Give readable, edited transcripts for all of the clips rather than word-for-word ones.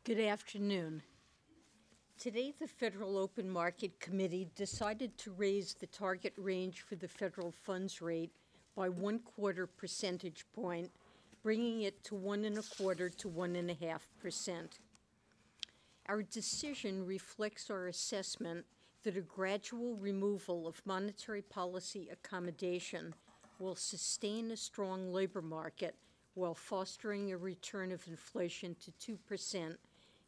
Good afternoon. Today, the Federal Open Market Committee decided to raise the target range for the federal funds rate by 1/4 percentage point, bringing it to 1.25 to 1.5%. Our decision reflects our assessment that a gradual removal of monetary policy accommodation will sustain a strong labor market while fostering a return of inflation to 2%,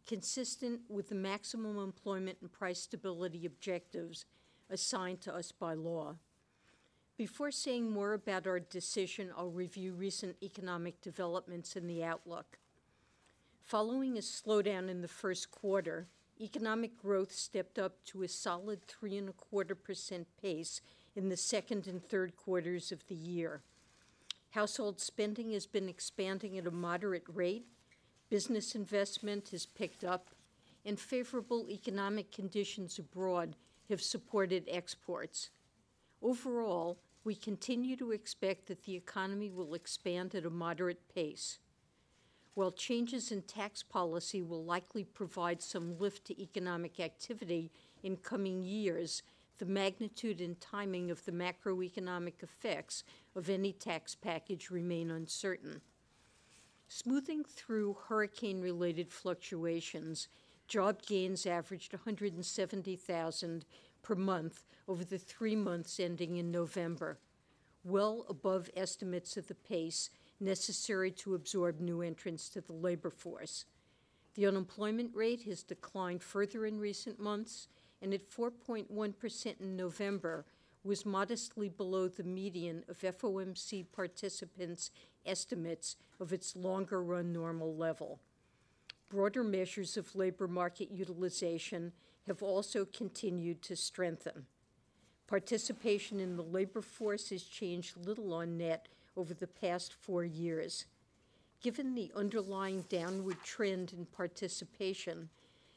consistent with the maximum employment and price stability objectives assigned to us by law. Before saying more about our decision, I'll review recent economic developments in the outlook. Following a slowdown in the first quarter, economic growth stepped up to a solid 3.25% pace in the second and third quarters of the year. Household spending has been expanding at a moderate rate, business investment has picked up, and favorable economic conditions abroad have supported exports. Overall, we continue to expect that the economy will expand at a moderate pace. While changes in tax policy will likely provide some lift to economic activity in coming years, the magnitude and timing of the macroeconomic effects of any tax package remain uncertain. Smoothing through hurricane-related fluctuations, job gains averaged 170,000 per month over the 3 months ending in November, well above estimates of the pace necessary to absorb new entrants to the labor force. The unemployment rate has declined further in recent months, and at 4.1% in November was modestly below the median of FOMC participants' estimates of its longer-run normal level. Broader measures of labor market utilization have also continued to strengthen. Participation in the labor force has changed little on net over the past 4 years. Given the underlying downward trend in participation,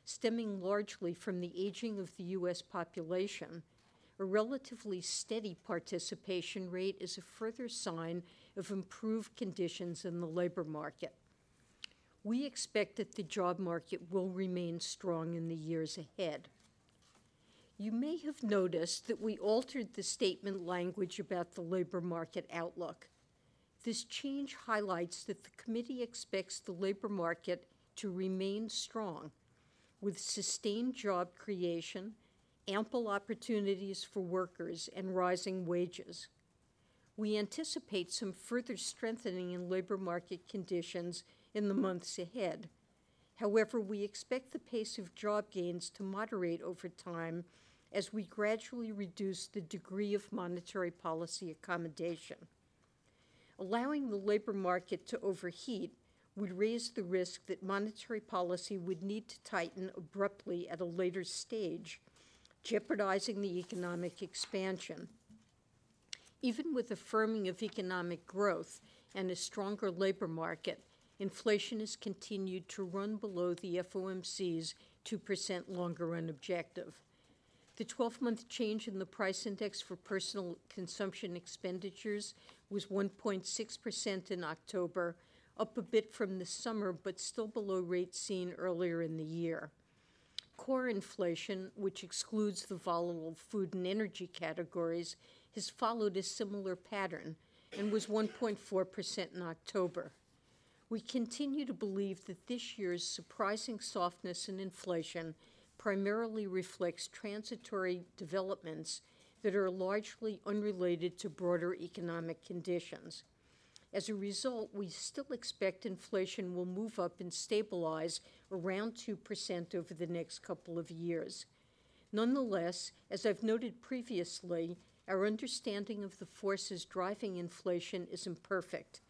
stemming largely from the aging of the U.S. population, a relatively steady participation rate is a further sign of improved conditions in the labor market. We expect that the job market will remain strong in the years ahead. You may have noticed that we altered the statement language about the labor market outlook. This change highlights that the committee expects the labor market to remain strong, with sustained job creation, ample opportunities for workers, and rising wages. We anticipate some further strengthening in labor market conditions in the months ahead. However, we expect the pace of job gains to moderate over time as we gradually reduce the degree of monetary policy accommodation. Allowing the labor market to overheat would raise the risk that monetary policy would need to tighten abruptly at a later stage, jeopardizing the economic expansion. Even with a firming of economic growth and a stronger labor market, inflation has continued to run below the FOMC's 2% longer-run objective. The 12-month change in the price index for personal consumption expenditures was 1.6% in October, up a bit from the summer, but still below rates seen earlier in the year. Core inflation, which excludes the volatile food and energy categories, has followed a similar pattern and was 1.4% in October. We continue to believe that this year's surprising softness in inflation primarily reflects transitory developments that are largely unrelated to broader economic conditions. As a result, we still expect inflation will move up and stabilize around 2% over the next couple of years. Nonetheless, as I've noted previously, our understanding of the forces driving inflation is imperfect.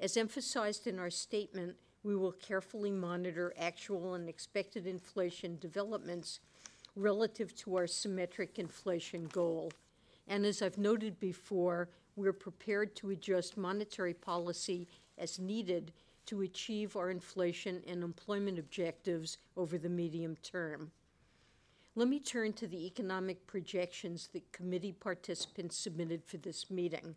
As emphasized in our statement, we will carefully monitor actual and expected inflation developments relative to our symmetric inflation goal. And as I've noted before, we're prepared to adjust monetary policy as needed to achieve our inflation and employment objectives over the medium term. Let me turn to the economic projections that committee participants submitted for this meeting.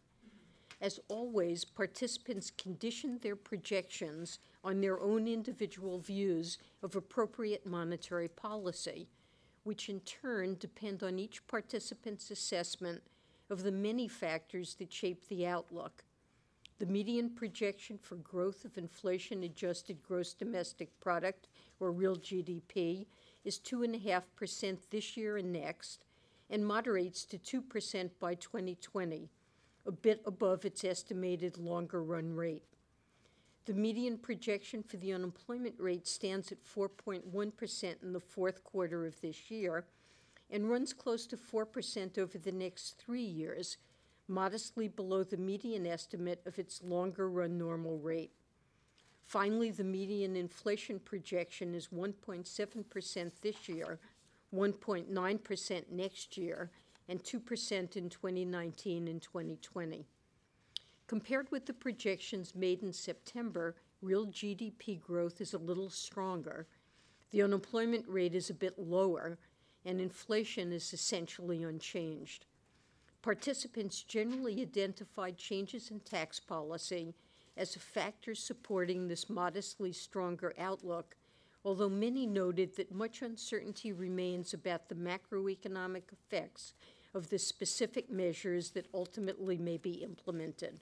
As always, participants conditioned their projections on their own individual views of appropriate monetary policy, which in turn depend on each participant's assessment of the many factors that shape the outlook. The median projection for growth of inflation-adjusted gross domestic product, or real GDP, is 2.5% this year and next, and moderates to 2% by 2020, a bit above its estimated longer-run rate. The median projection for the unemployment rate stands at 4.1% in the fourth quarter of this year and runs close to 4% over the next 3 years, modestly below the median estimate of its longer-run normal rate. Finally, the median inflation projection is 1.7% this year, 1.9% next year, and 2% in 2019 and 2020. Compared with the projections made in September, real GDP growth is a little stronger, the unemployment rate is a bit lower, and inflation is essentially unchanged. Participants generally identified changes in tax policy as a factor supporting this modestly stronger outlook, although many noted that much uncertainty remains about the macroeconomic effects of the specific measures that ultimately may be implemented.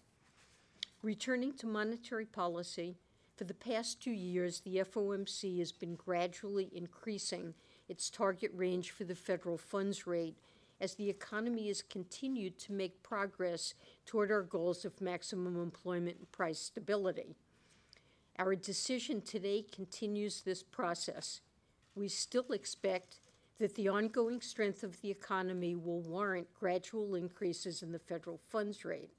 Returning to monetary policy, for the past 2 years, the FOMC has been gradually increasing its target range for the federal funds rate as the economy has continued to make progress toward our goals of maximum employment and price stability. Our decision today continues this process. We still expect that the ongoing strength of the economy will warrant gradual increases in the federal funds rate.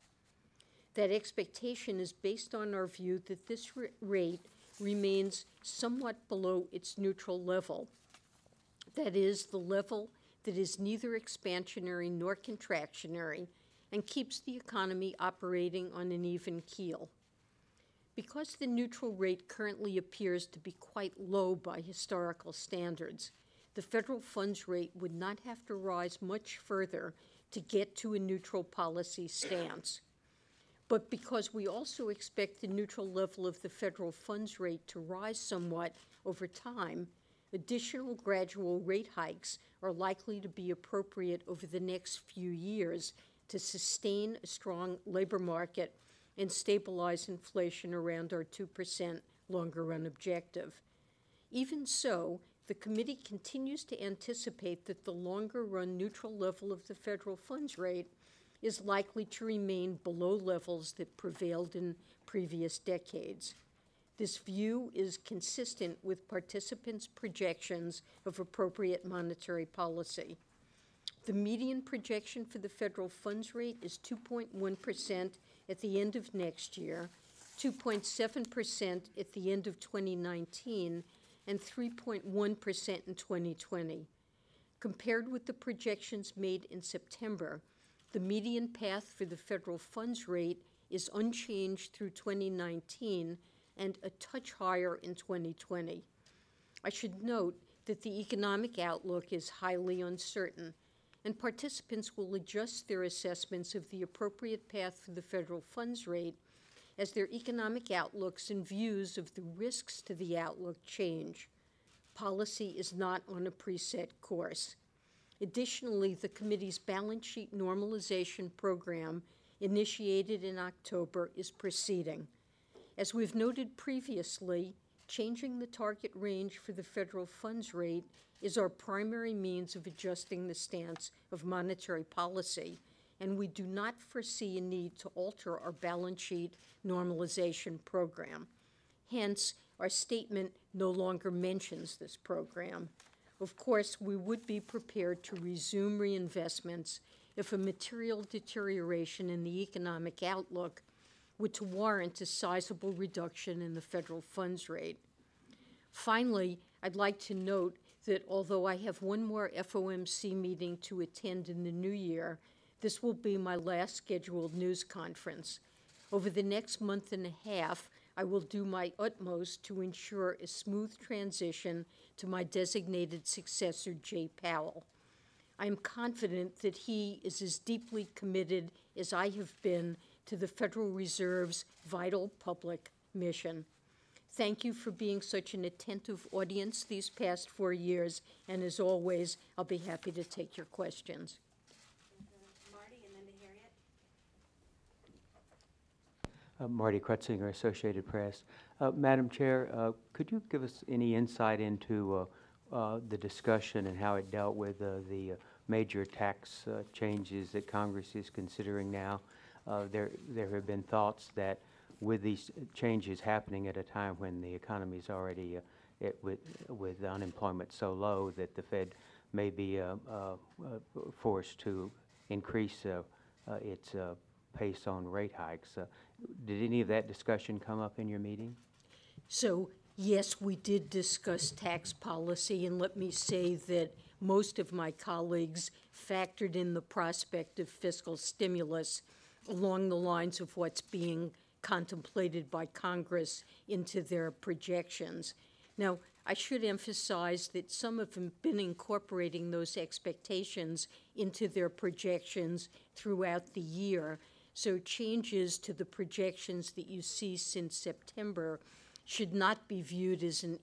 That expectation is based on our view that this rate remains somewhat below its neutral level. That is, the level that is neither expansionary nor contractionary and keeps the economy operating on an even keel. Because the neutral rate currently appears to be quite low by historical standards, the federal funds rate would not have to rise much further to get to a neutral policy stance. But because we also expect the neutral level of the federal funds rate to rise somewhat over time, additional gradual rate hikes are likely to be appropriate over the next few years to sustain a strong labor market and stabilize inflation around our 2% longer-run objective. Even so, the committee continues to anticipate that the longer-run neutral level of the federal funds rate is likely to remain below levels that prevailed in previous decades. This view is consistent with participants' projections of appropriate monetary policy. The median projection for the federal funds rate is 2.1% at the end of next year, 2.7% at the end of 2019, and 3.1% in 2020. Compared with the projections made in September, the median path for the federal funds rate is unchanged through 2019 and a touch higher in 2020. I should note that the economic outlook is highly uncertain, and participants will adjust their assessments of the appropriate path for the federal funds rate as their economic outlooks and views of the risks to the outlook change. Policy is not on a preset course. Additionally, the committee's balance sheet normalization program, initiated in October, is proceeding. As we've noted previously, changing the target range for the federal funds rate is our primary means of adjusting the stance of monetary policy, and we do not foresee a need to alter our balance sheet normalization program. Hence, our statement no longer mentions this program. Of course, we would be prepared to resume reinvestments if a material deterioration in the economic outlook would to warrant a sizable reduction in the federal funds rate. Finally, I'd like to note that although I have one more FOMC meeting to attend in the new year, this will be my last scheduled news conference. Over the next month and a half, I will do my utmost to ensure a smooth transition to my designated successor, Jay Powell. I am confident that he is as deeply committed as I have been to the Federal Reserve's vital public mission. thank you for being such an attentive audience these past 4 years, and as always, I'll be happy to take your questions. Marty, and then to Harriet. Marty Krutzinger, Associated Press. Madam Chair, could you give us any insight into the discussion and how it dealt with the major tax changes that Congress is considering now? There have been thoughts that with these changes happening at a time when the economy is already with unemployment so low that the Fed may be forced to increase its pace on rate hikes. Did any of that discussion come up in your meeting? So, yes, we did discuss tax policy, and let me say that most of my colleagues factored in the prospect of fiscal stimulus along the lines of what's being contemplated by Congress into their projections. Now, I should emphasize that some have been incorporating those expectations into their projections throughout the year. So changes to the projections that you see since September should not be viewed as an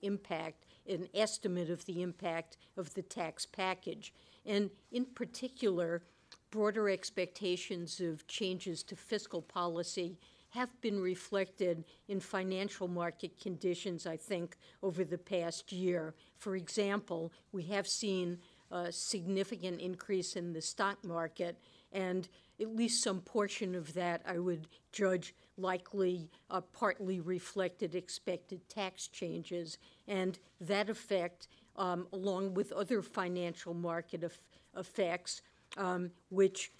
estimate of the impact of the tax package. And in particular, broader expectations of changes to fiscal policy have been reflected in financial market conditions, I think, over the past year. For example, we have seen a significant increase in the stock market, and at least some portion of that I would judge likely partly reflected expected tax changes. And that effect, along with other financial market effects, which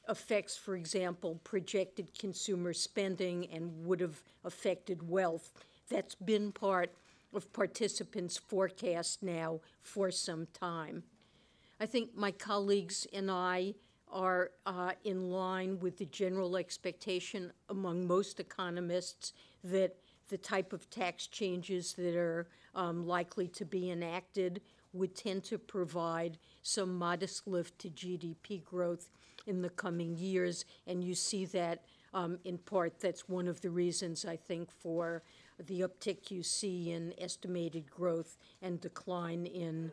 affects, for example, projected consumer spending and would have affected wealth, that's been part of participants' forecasts now for some time. I think my colleagues and I are in line with the general expectation among most economists that the type of tax changes that are likely to be enacted would tend to provide some modest lift to GDP growth in the coming years. And you see that in part, that's one of the reasons, I think, for the uptick you see in estimated growth and decline in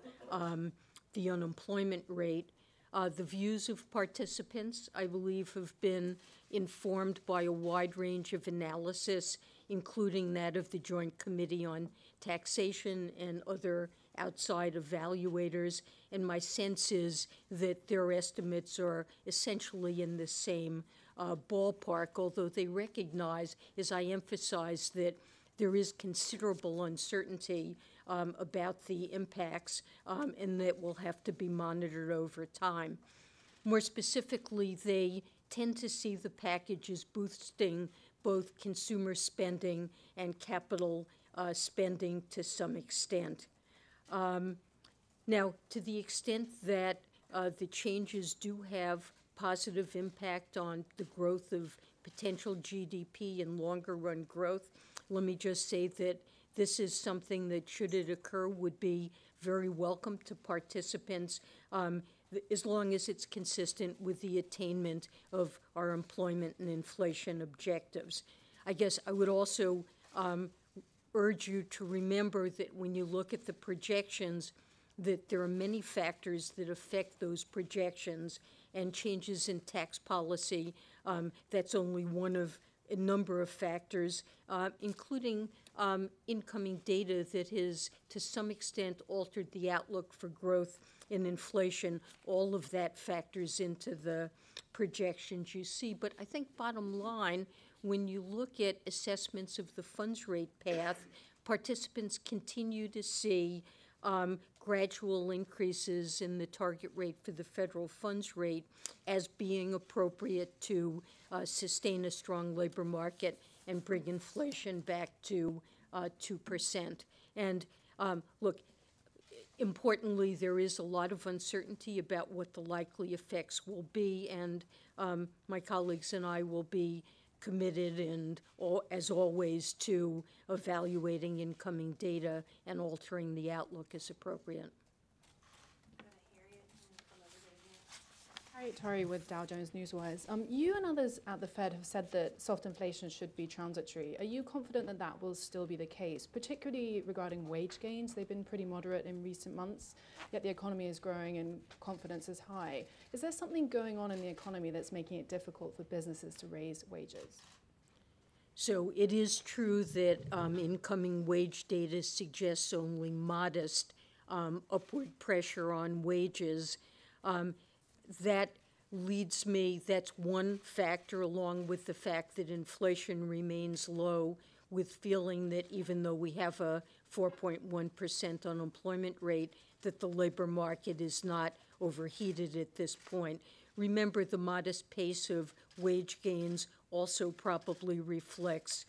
the unemployment rate. The views of participants, I believe, have been informed by a wide range of analysis, including that of the Joint Committee on Taxation and other outside evaluators. And my sense is that their estimates are essentially in the same ballpark, although they recognize, as I emphasize, that there is considerable uncertainty about the impacts, and that will have to be monitored over time. More specifically, they tend to see the package as boosting both consumer spending and capital spending to some extent. Now, to the extent that the changes do have positive impact on the growth of potential GDP and longer run growth, let me just say that this is something that, should it occur, would be very welcome to participants, as long as it's consistent with the attainment of our employment and inflation objectives. I guess I would also urge you to remember that when you look at the projections, that there are many factors that affect those projections, and changes in tax policy, that's only one of a number of factors, including incoming data that has, to some extent, altered the outlook for growth in inflation. All of that factors into the projections you see. But I think bottom line, when you look at assessments of the funds rate path, participants continue to see gradual increases in the target rate for the federal funds rate as being appropriate to sustain a strong labor market and bring inflation back to 2%. And look, importantly, there is a lot of uncertainty about what the likely effects will be, and my colleagues and I will be committed and, as always, to evaluating incoming data and altering the outlook as appropriate. Harriet, and come over here again. Tori with Dow Jones Newswires. You and others at the Fed have said that soft inflation should be transitory. Are you confident that that will still be the case, particularly regarding wage gains? They've been pretty moderate in recent months, yet the economy is growing and confidence is high. Is there something going on in the economy that's making it difficult for businesses to raise wages? So it is true that incoming wage data suggests only modest upward pressure on wages. That leads me, that's one factor, along with the fact that inflation remains low, with feeling that even though we have a 4.1% unemployment rate, that the labor market is not overheated at this point. Remember, the modest pace of wage gains also probably reflects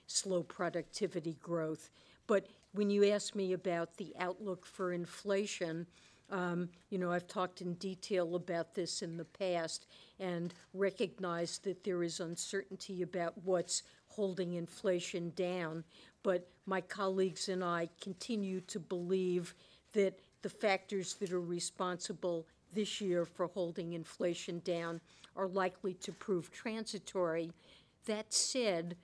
slow productivity growth. But when you ask me about the outlook for inflation, I've talked in detail about this in the past and recognized that there is uncertainty about what's holding inflation down. But my colleagues and I continue to believe that the factors that are responsible this year for holding inflation down are likely to prove transitory. That said,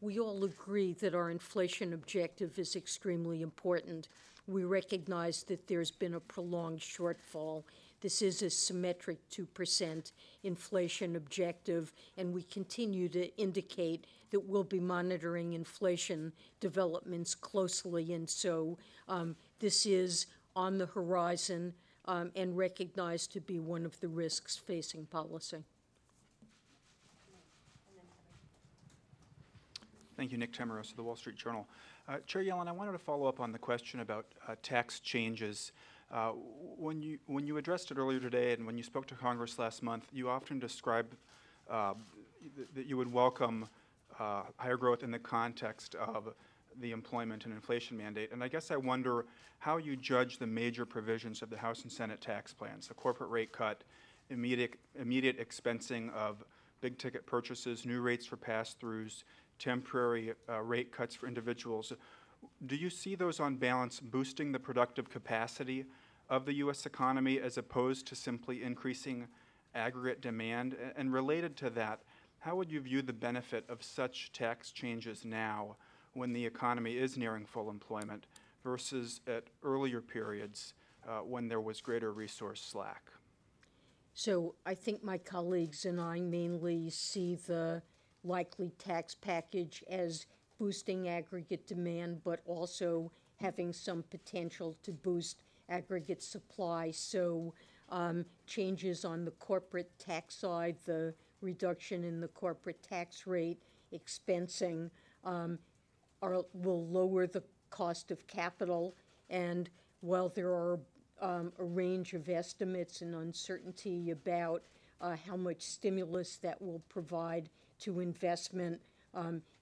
we all agree that our inflation objective is extremely important. We recognize that there's been a prolonged shortfall. This is a symmetric 2% inflation objective, and we continue to indicate that we'll be monitoring inflation developments closely. And so this is on the horizon and recognized to be one of the risks facing policy. Thank you, Nick Temeros of the Wall Street Journal. Chair Yellen, I wanted to follow up on the question about tax changes. When you addressed it earlier today and when you spoke to Congress last month, you often described that you would welcome higher growth in the context of the employment and inflation mandate. And I guess I wonder how you judge the major provisions of the House and Senate tax plans, the corporate rate cut, immediate expensing of big ticket purchases, new rates for pass-throughs, temporary rate cuts for individuals. Do you see those on balance boosting the productive capacity of the U.S. economy as opposed to simply increasing aggregate demand? And related to that, how would you view the benefit of such tax changes now when the economy is nearing full employment versus at earlier periods when there was greater resource slack? So I think my colleagues and I mainly see the likely tax package as boosting aggregate demand, but also having some potential to boost aggregate supply. So changes on the corporate tax side, the reduction in the corporate tax rate, expensing, will lower the cost of capital. And while there are a range of estimates and uncertainty about how much stimulus that will provide to investment,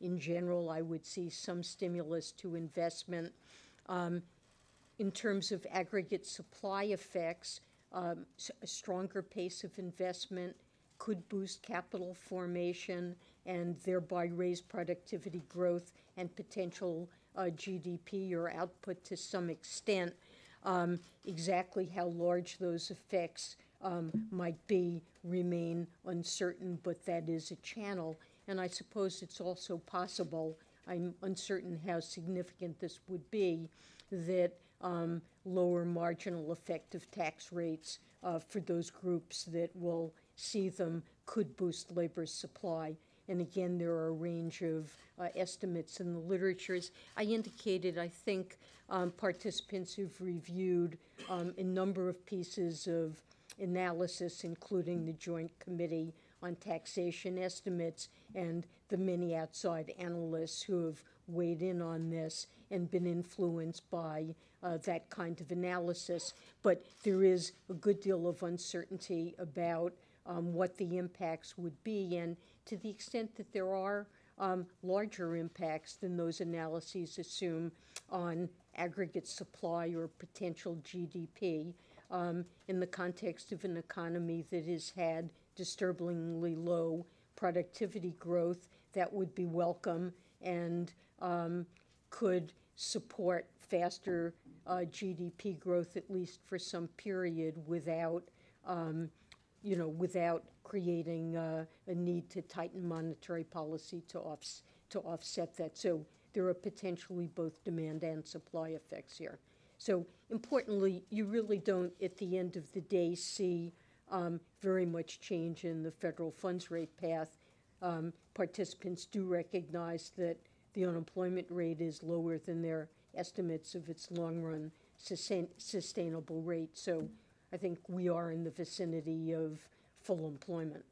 in general, I would see some stimulus to investment. In terms of aggregate supply effects, a stronger pace of investment could boost capital formation and thereby raise productivity growth and potential GDP or output to some extent. Exactly how large those effects might be remain uncertain, but that is a channel. And I suppose it's also possible, I'm uncertain how significant this would be, that lower marginal effective tax rates for those groups that will see them could boost labor supply. And again, there are a range of estimates in the literature. As I indicated, I think participants who've reviewed a number of pieces of analysis, including the Joint Committee on Taxation Estimates and the many outside analysts who have weighed in on this and been influenced by that kind of analysis. But there is a good deal of uncertainty about what the impacts would be, and to the extent that there are larger impacts than those analyses assume on aggregate supply or potential GDP, in the context of an economy that has had disturbingly low productivity growth, that would be welcome and could support faster GDP growth, at least for some period, without without creating a need to tighten monetary policy to offset that. So there are potentially both demand and supply effects here. So importantly, you really don't, at the end of the day, see very much change in the federal funds rate path. Participants do recognize that the unemployment rate is lower than their estimates of its long-run sustainable rate. So I think we are in the vicinity of full employment.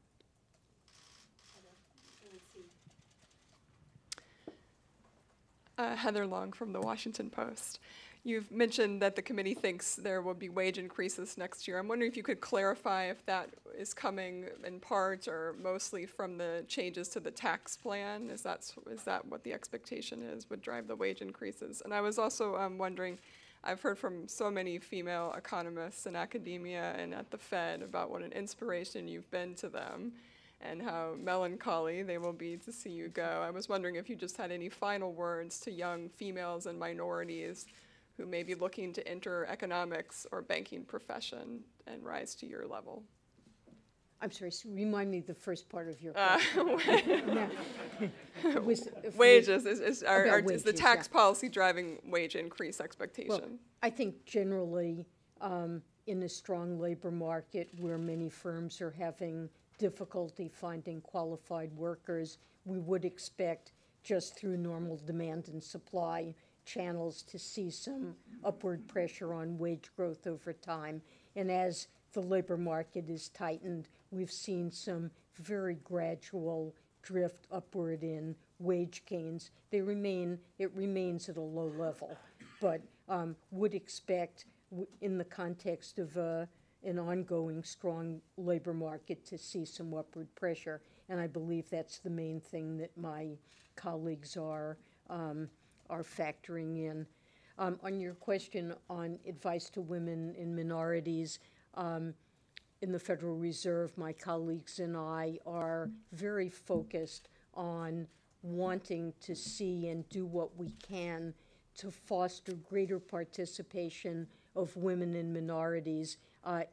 Heather Long from the Washington Post. You've mentioned that the committee thinks there will be wage increases next year. I'm wondering if you could clarify if that is coming in part or mostly from the changes to the tax plan. Is that what the expectation is, would drive the wage increases? And I was also wondering, I've heard from so many female economists in academia and at the Fed about what an inspiration you've been to them and how melancholy they will be to see you go. I was wondering if you just had any final words to young females and minorities who may be looking to enter economics or banking profession and rise to your level. I'm sorry, so remind me the first part of your question. Wages, is wages, the tax policy driving wage increase expectation? Well, I think generally in a strong labor market where many firms are having difficulty finding qualified workers, we would expect just through normal demand and supply channels to see some upward pressure on wage growth over time. And as the labor market is tightened, we've seen some very gradual drift upward in wage gains. It remains at a low level, but would expect in the context of an ongoing strong labor market to see some upward pressure. And I believe that's the main thing that my colleagues are factoring in. On your question on advice to women and minorities, in the Federal Reserve, my colleagues and I are very focused on wanting to see and do what we can to foster greater participation of women and minorities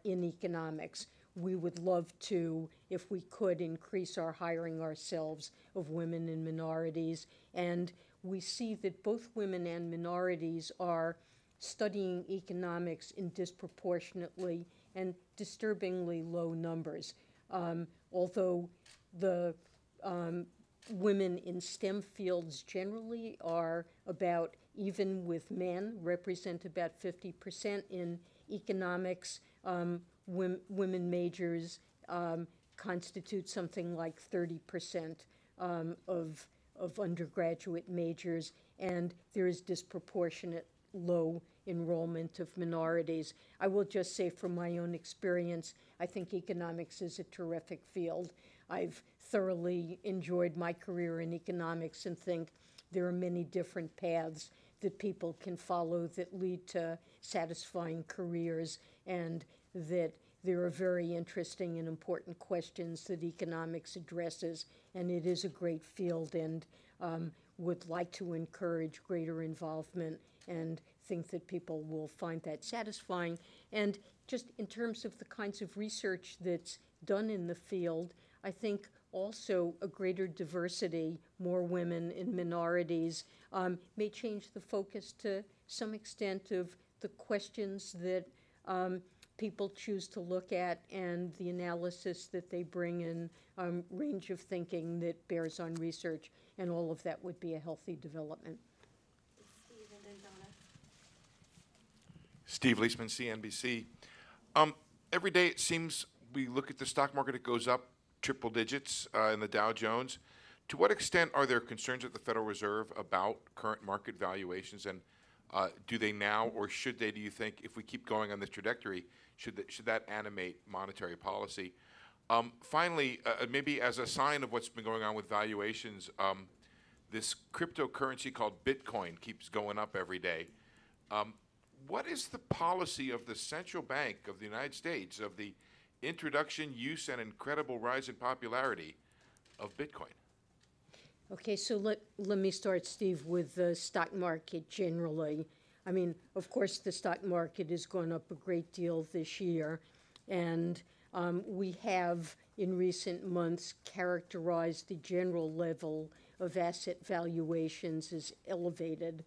in economics. We would love to, if we could, increase our hiring ourselves of women and minorities. And we see that both women and minorities are studying economics in disproportionately and disturbingly low numbers. Although the women in STEM fields generally are about even with men, represent about 50% in economics. Women majors constitute something like 30% of undergraduate majors, and there is disproportionate low enrollment of minorities. I will just say from my own experience, I think economics is a terrific field. I've thoroughly enjoyed my career in economics and think there are many different paths that people can follow that lead to satisfying careers, and that there are very interesting and important questions that economics addresses, and it is a great field, and would like to encourage greater involvement and think that people will find that satisfying. And just in terms of the kinds of research that's done in the field, I think also a greater diversity, more women and minorities, may change the focus to some extent of the questions that people choose to look at and the analysis that they bring in, range of thinking that bears on research, and all of that would be a healthy development. Steve and then Donna. Steve Leisman, CNBC. Every day it seems we look at the stock market, it goes up triple digits in the Dow Jones. To what extent are there concerns at the Federal Reserve about current market valuations, and do they now, or should they, do you think, if we keep going on this trajectory, should that animate monetary policy? Finally, maybe as a sign of what's been going on with valuations, this cryptocurrency called Bitcoin keeps going up every day. What is the policy of the central bank of the United States of the introduction, use, and incredible rise in popularity of Bitcoin? Okay, so let me start, Steve, with the stock market generally. I mean, of course, the stock market has gone up a great deal this year, And we have, in recent months, characterized the general level of asset valuations as elevated.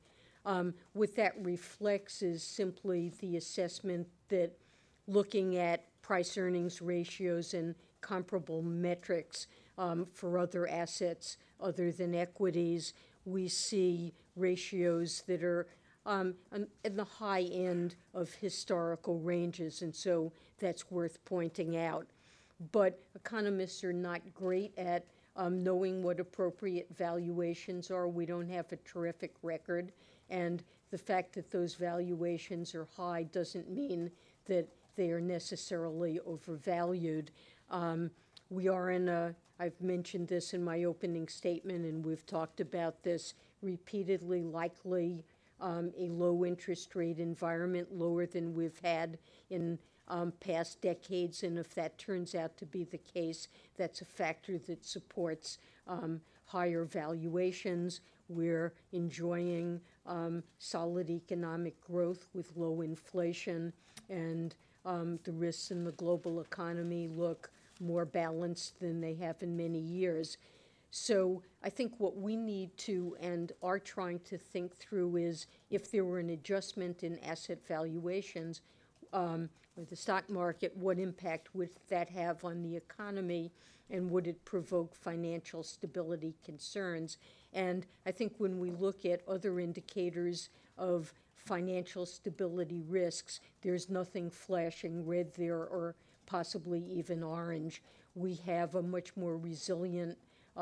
What that reflects is simply the assessment that looking at price-earnings ratios and comparable metrics for other assets other than equities, we see ratios that are in the high end of historical ranges, and so that's worth pointing out. But economists are not great at knowing what appropriate valuations are. We don't have a terrific record, and the fact that those valuations are high doesn't mean that they are necessarily overvalued. We are in a, I've mentioned this in my opening statement, and we've talked about this repeatedly, likely a low interest rate environment, lower than we've had in past decades, and if that turns out to be the case, that's a factor that supports higher valuations. We're enjoying solid economic growth with low inflation, and the risks in the global economy look more balanced than they have in many years. So I think what we need to and are trying to think through is if there were an adjustment in asset valuations or the stock market, what impact would that have on the economy, and would it provoke financial stability concerns? And I think when we look at other indicators of financial stability risks, there's nothing flashing red there or possibly even orange. We have a much more resilient,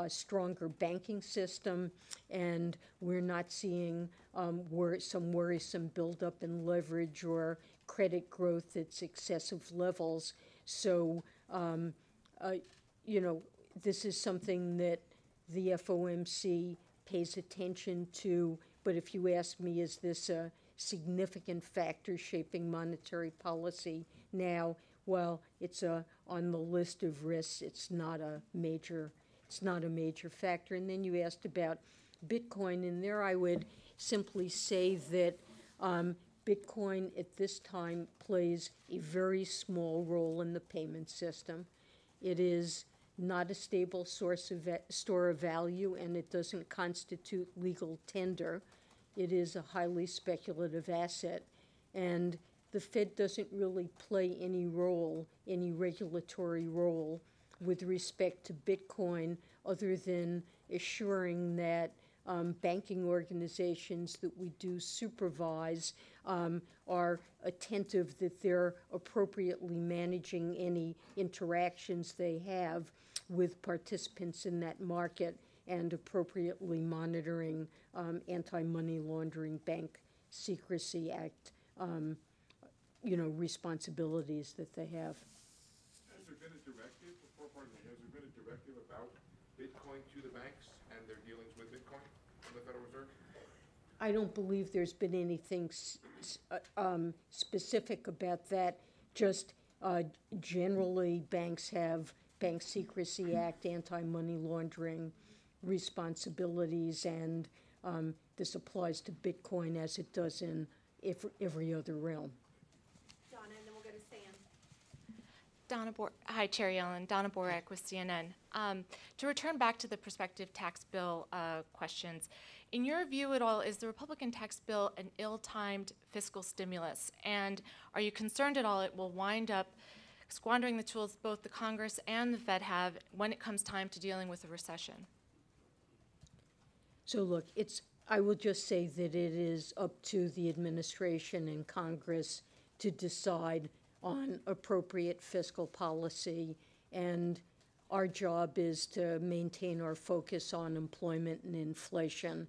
stronger banking system, and we're not seeing some worrisome buildup in leverage or credit growth at excessive levels. So, this is something that the FOMC pays attention to, but if you ask me, is this a significant factor shaping monetary policy now? Well, it's on the list of risks. It's not a major factor. And then you asked about Bitcoin, and there I would simply say that Bitcoin at this time plays a very small role in the payment system. It is not a stable store of value, and it doesn't constitute legal tender. It is a highly speculative asset, and the Fed doesn't really play any regulatory role with respect to Bitcoin, other than assuring that banking organizations that we do supervise are attentive that they're appropriately managing any interactions they have with participants in that market and appropriately monitoring Anti-Money Laundering, Bank Secrecy Act responsibilities that they have. Has there been a directive, has there been a directive about Bitcoin to the banks and their dealings with Bitcoin from the Federal Reserve? I don't believe there's been anything specific about that. Just generally, banks have Bank Secrecy Act, Anti-Money Laundering responsibilities, and this applies to Bitcoin as it does in every other realm. Donna, and then we'll go to Sam. Hi, Chair Yellen. Donna Borek with CNN. To return back to the prospective tax bill questions, in your view at all, is the Republican tax bill an ill-timed fiscal stimulus? And are you concerned at all it will wind up squandering the tools both the Congress and the Fed have when it comes time to dealing with a recession? So look, I will just say that it is up to the administration and Congress to decide on appropriate fiscal policy, and our job is to maintain our focus on employment and inflation.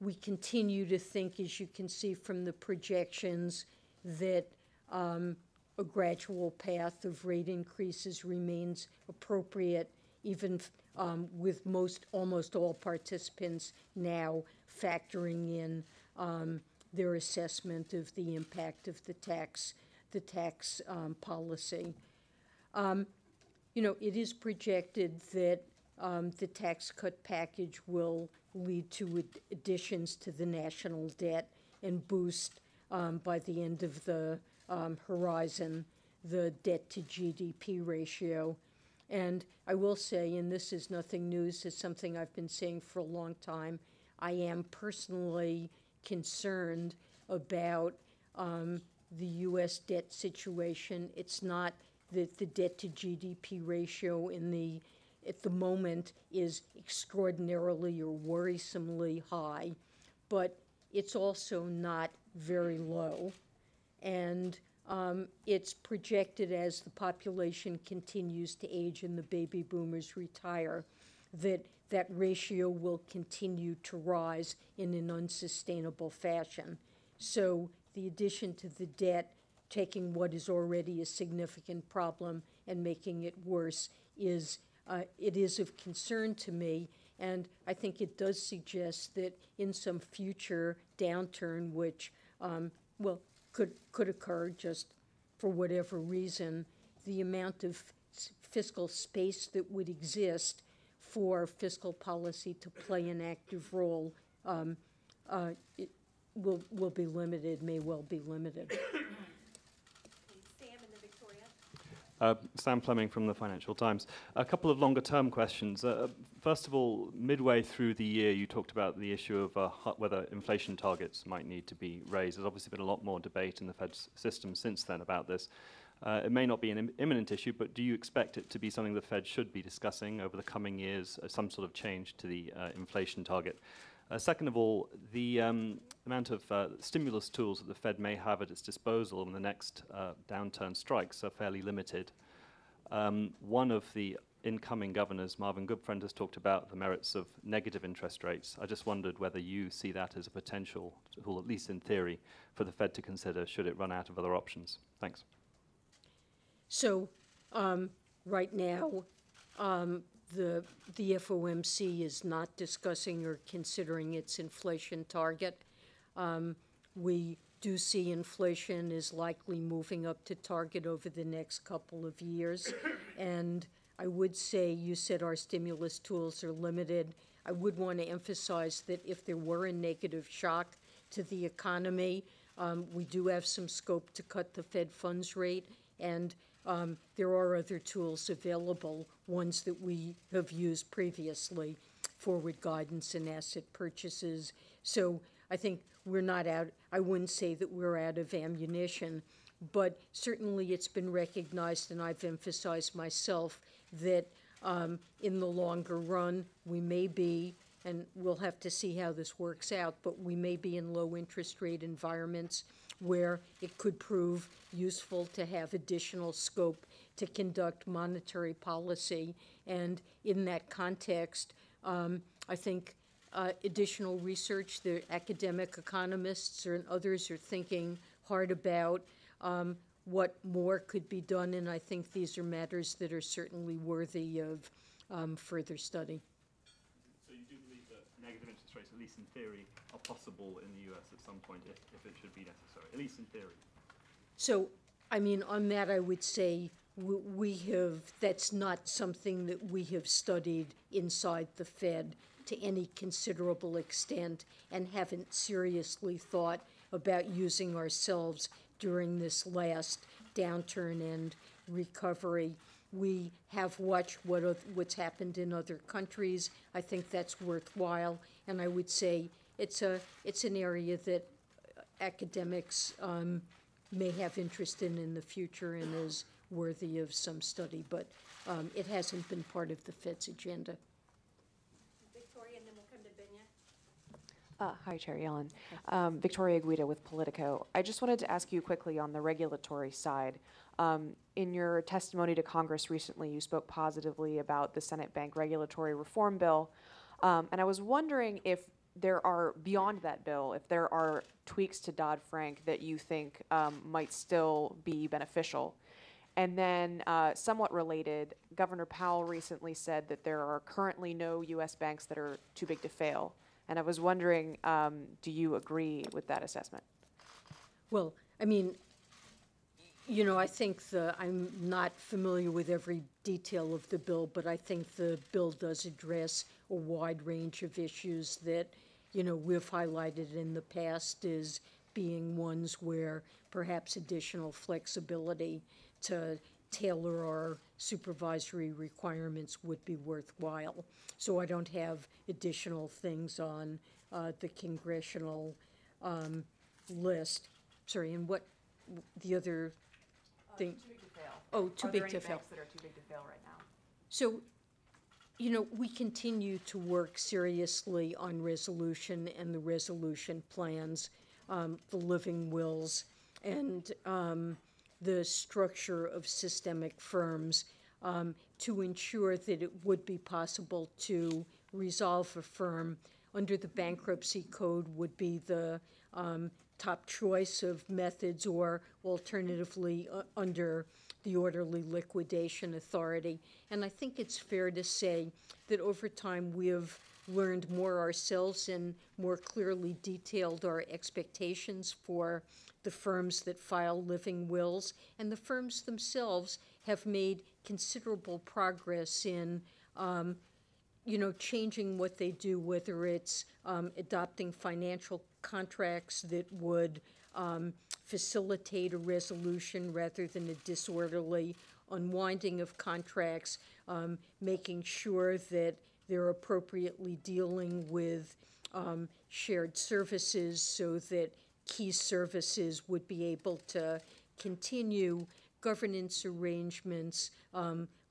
We continue to think, as you can see from the projections, that a gradual path of rate increases remains appropriate, even with almost all participants now factoring in their assessment of the impact of the tax policy. It is projected that the tax cut package will lead to additions to the national debt and boost by the end of the horizon the debt to GDP ratio. And I will say, and this is nothing news, it's something I've been saying for a long time, I am personally concerned about the U.S. debt situation. It's not that the debt to GDP ratio at the moment is extraordinarily or worrisomely high, but it's also not very low. And it's projected, as the population continues to age and the baby boomers retire, that that ratio will continue to rise in an unsustainable fashion. So the addition to the debt, taking what is already a significant problem and making it worse, it is of concern to me. And I think it does suggest that in some future downturn, which could occur just for whatever reason, the amount of fiscal space that would exist for fiscal policy to play an active role it will be limited, may well be limited. Sam and then Victoria. Sam Fleming from the Financial Times. A couple of longer-term questions. First of all, midway through the year, you talked about the issue of whether inflation targets might need to be raised. There's obviously been a lot more debate in the Fed's system since then about this. It may not be an imminent issue, but do you expect it to be something the Fed should be discussing over the coming years, some sort of change to the inflation target? Second of all, the amount of stimulus tools that the Fed may have at its disposal when the next downturn strikes are fairly limited. One of the incoming governors, Marvin Goodfriend, has talked about the merits of negative interest rates. I just wondered whether you see that as a potential tool, at least in theory, for the Fed to consider should it run out of other options. Thanks. So right now, the FOMC is not discussing or considering its inflation target. We do see inflation is likely moving up to target over the next couple of years. And I would say, you said our stimulus tools are limited. I would want to emphasize that if there were a negative shock to the economy, we do have some scope to cut the Fed funds rate, and there are other tools available, ones that we have used previously, forward guidance and asset purchases. So I think we're not out, I wouldn't say that we're out of ammunition, but certainly it's been recognized, and I've emphasized myself, that in the longer run, we may be, and we'll have to see how this works out, but we may be in low interest rate environments where it could prove useful to have additional scope to conduct monetary policy. And in that context, I think additional research, the academic economists and others are thinking hard about what more could be done, and I think these are matters that are certainly worthy of further study. So you do believe that negative interest rates, at least in theory, are possible in the US at some point if it should be necessary, at least in theory? So, I mean, on that I would say that's not something that we have studied inside the Fed to any considerable extent, and haven't seriously thought about using ourselves during this last downturn and recovery. We have watched what's happened in other countries. I think that's worthwhile, and I would say it's an area that academics may have interest in the future and is worthy of some study, but it hasn't been part of the Fed's agenda. Victoria, and then we'll come to Benya. Hi, Chair Yellen. Victoria Guida with Politico. I just wanted to ask you quickly on the regulatory side. In your testimony to Congress recently, you spoke positively about the Senate Bank Regulatory Reform Bill. And I was wondering if there are, beyond that bill, if there are tweaks to Dodd-Frank that you think might still be beneficial. And then, somewhat related, Governor Powell recently said that there are currently no U.S. banks that are too big to fail. And I was wondering, do you agree with that assessment? Well, I mean, you know, I think I'm not familiar with every detail of the bill, but I think the bill does address a wide range of issues that, you know, we've highlighted in the past as being ones where perhaps additional flexibility to tailor our supervisory requirements would be worthwhile. So I don't have additional things on the congressional list. Sorry, and what the other thing? Too big to fail. Oh, too big to fail. Banks that are too big to fail right now? So, you know, we continue to work seriously on resolution and the resolution plans, the living wills, and the structure of systemic firms to ensure that it would be possible to resolve a firm under the bankruptcy code would be the top choice of methods, or alternatively under the orderly liquidation authority. And I think it's fair to say that over time we have learned more ourselves and more clearly detailed our expectations for the firms that file living wills, and the firms themselves have made considerable progress in changing what they do, whether it's adopting financial contracts that would facilitate a resolution rather than a disorderly unwinding of contracts, making sure that they're appropriately dealing with shared services so that key services would be able to continue, governance arrangements,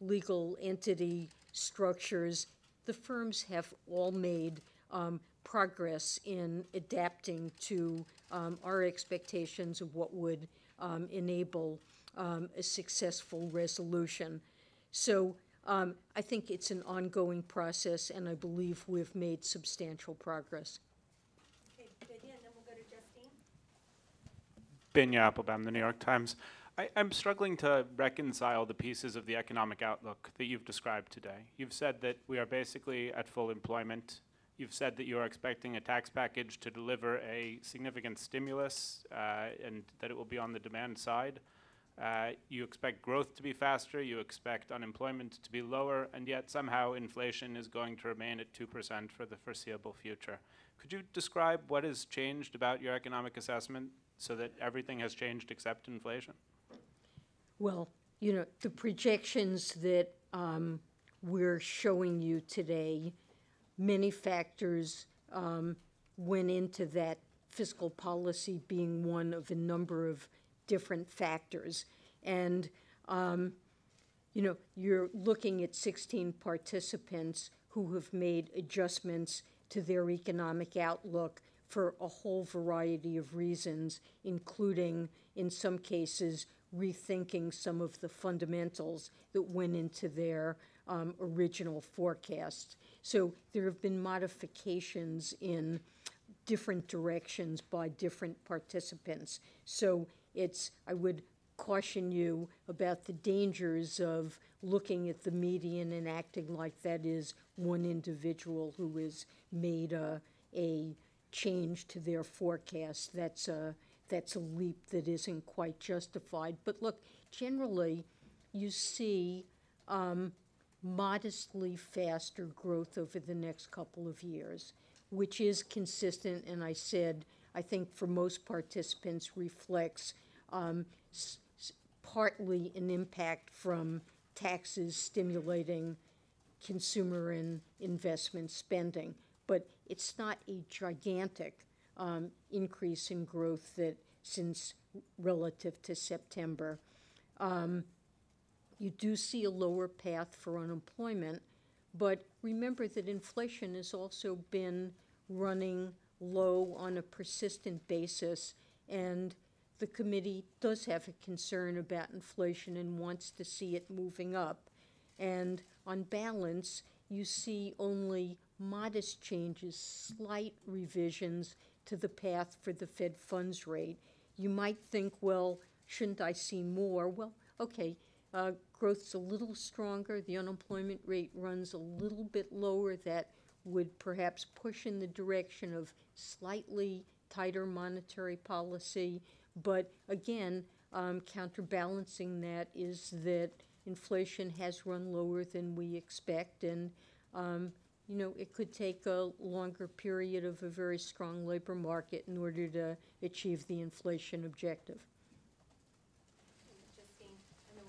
legal entity structures. The firms have all made progress in adapting to our expectations of what would enable a successful resolution. So I think it's an ongoing process, and I believe we've made substantial progress. Okay, Binya, and then we'll go to Justine. Binya Applebaum, The New York Times. I'm struggling to reconcile the pieces of the economic outlook that you've described today. You've said that we are basically at full employment. You've said that you are expecting a tax package to deliver a significant stimulus and that it will be on the demand side. You expect growth to be faster, you expect unemployment to be lower, and yet somehow inflation is going to remain at 2% for the foreseeable future. Could you describe what has changed about your economic assessment so that everything has changed except inflation? Well, you know, the projections that we're showing you today, many factors went into that, fiscal policy being one of a number of different factors. And, you're looking at 16 participants who have made adjustments to their economic outlook for a whole variety of reasons, including, in some cases, rethinking some of the fundamentals that went into their original forecasts. So there have been modifications in different directions by different participants. So I would caution you about the dangers of looking at the median and acting like that is one individual who has made a change to their forecast. That's a leap that isn't quite justified. But look, generally, you see modestly faster growth over the next couple of years, which is consistent, and I think for most participants reflects partly an impact from taxes stimulating consumer and investment spending. But it's not a gigantic increase in growth that since relative to September. You do see a lower path for unemployment, but remember that inflation has also been running low on a persistent basis, and the committee does have a concern about inflation and wants to see it moving up. And on balance, you see only modest changes, slight revisions to the path for the Fed funds rate. You might think, well, shouldn't I see more? Well, okay, growth's a little stronger, the unemployment rate runs a little bit lower. That would perhaps push in the direction of slightly tighter monetary policy. But again, counterbalancing that is that inflation has run lower than we expect, and it could take a longer period of a very strong labor market in order to achieve the inflation objective. Justine, and then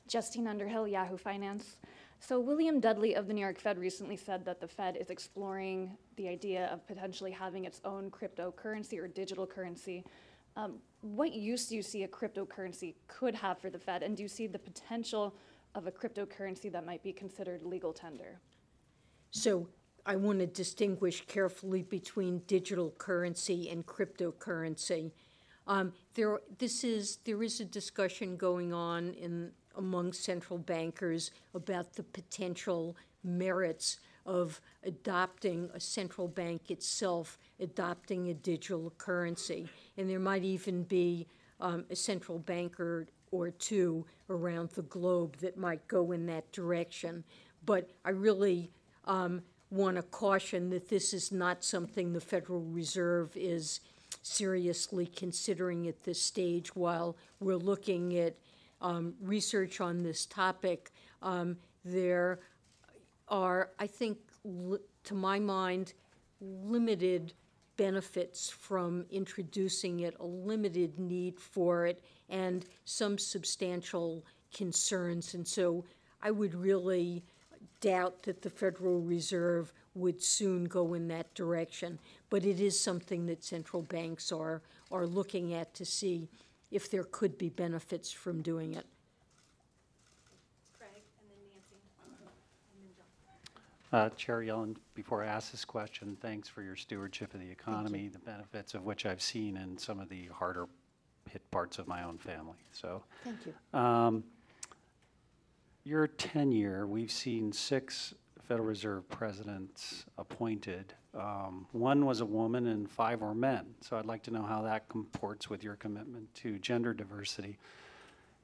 Justine Underhill, Yahoo Finance. So William Dudley of the New York Fed recently said that the Fed is exploring the idea of potentially having its own cryptocurrency or digital currency. What use do you see a cryptocurrency could have for the Fed, and do you see the potential of a cryptocurrency that might be considered legal tender? So I want to distinguish carefully between digital currency and cryptocurrency. There is a discussion going on among central bankers about the potential merits of adopting a central bank itself, adopting a digital currency. And there might even be a central banker or two around the globe that might go in that direction. But I really want to caution that this is not something the Federal Reserve is seriously considering at this stage. While we're looking at research on this topic, there are, I think, to my mind, limited benefits from introducing it, a limited need for it, and some substantial concerns. And so I would really doubt that the Federal Reserve would soon go in that direction. But it is something that central banks are looking at to see if there could be benefits from doing it. Craig, and then Nancy, and then John. Chair Yellen, before I ask this question, thanks for your stewardship of the economy, the benefits of which I've seen in some of the harder hit parts of my own family. So, thank you. Your tenure, we've seen 6 Federal Reserve presidents appointed. One was a woman and 5 were men. So I'd like to know how that comports with your commitment to gender diversity.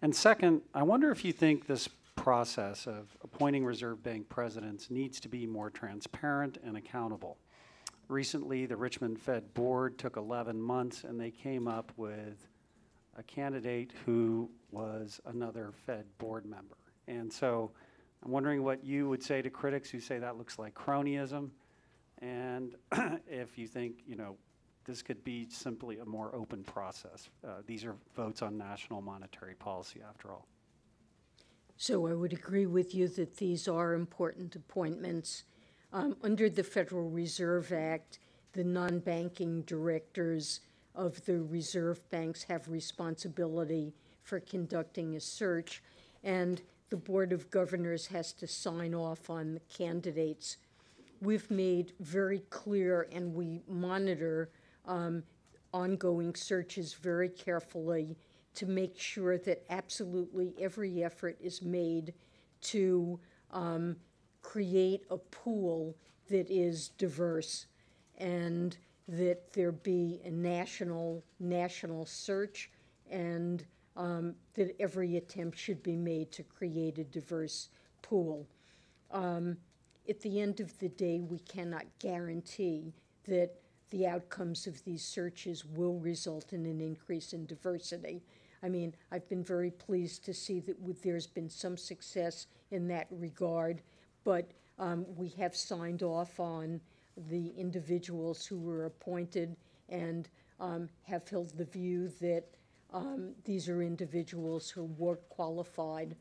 And second, I wonder if you think this process of appointing Reserve Bank presidents needs to be more transparent and accountable. Recently, the Richmond Fed board took 11 months and they came up with a candidate who was another Fed board member. And so I'm wondering what you would say to critics who say that looks like cronyism, and if you think, this could be simply a more open process. These are votes on national monetary policy, after all. So I would agree with you that these are important appointments. Under the Federal Reserve Act, the non-banking directors of the reserve banks have responsibility for conducting a search, and the Board of Governors has to sign off on the candidates. We've made very clear, and we monitor ongoing searches very carefully to make sure that absolutely every effort is made to create a pool that is diverse, and that there be a national search, and that every attempt should be made to create a diverse pool. At the end of the day, we cannot guarantee that the outcomes of these searches will result in an increase in diversity. I mean, I've been very pleased to see that there's been some success in that regard, but we have signed off on the individuals who were appointed and have held the view that these are individuals who were qualified